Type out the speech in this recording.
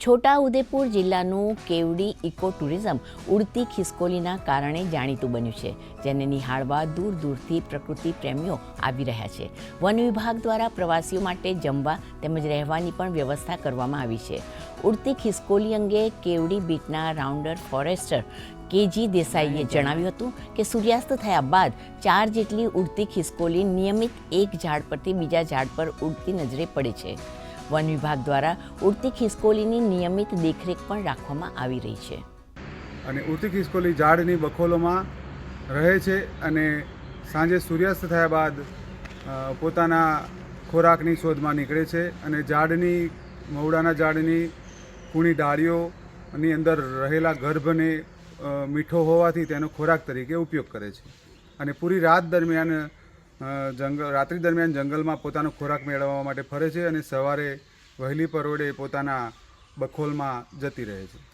છોટાઉદેપુર જિલ્લાનું કેવડી eco tourism ઉડતી ખિસકોલીના કારણે જાણીતું બન્યું છે, જેને નિહાળવા દૂર દૂરથી પ્રકૃતિ પ્રેમીઓ આવી રહ્યા છે. વન વિભાગ દ્વારા પ્રવાસીઓ માટે જમવા તેમજ રહેવાની પણ વ્યવસ્થા કરવામાં આવી છે. ઉડતી ખિસકોલી અંગે કેવડી બીટના રાઉન્ડર ફોરેસ્ટર કેજી દેસાઈએ જણાવ્યું હતું કે સૂર્યાસ્ત થયા બાદ 4 જેટલી ઉડતી ખિસકોલી નિયમિત એક ઝાડ પરથી બીજા ઝાડ પર ઉડતી નજરે પડે છે. વન વિભાગ દ્વારા ઉડતી ખિસકોલીની નિયમિત દેખરેખ પણ રાખવામાં આવી રહી છે. અને ઉડતી ખિસકોલી ઝાડની બખોલોમાં રહે છે અને સાંજે સૂર્યાસ્ત થયા બાદ પોતાના ખોરાકની શોધમાં નીકળે છે અને મવડાના ઝાડની કૂણી ડાળીઓની અંદર રહેલા ગર્ભને મીઠો હોવાથી તેનો ખોરાક તરીકે ઉપયોગ કરે છે. અને પૂરી રાત દરમિયાન રાત્રિ દરમિયાન જંગલમાં પોતાનો ખોરાક મેળવવા માટે ફરે છે અને સવારે વહેલી પરોઢે પોતાના બખોલમાં જતી રહે છે.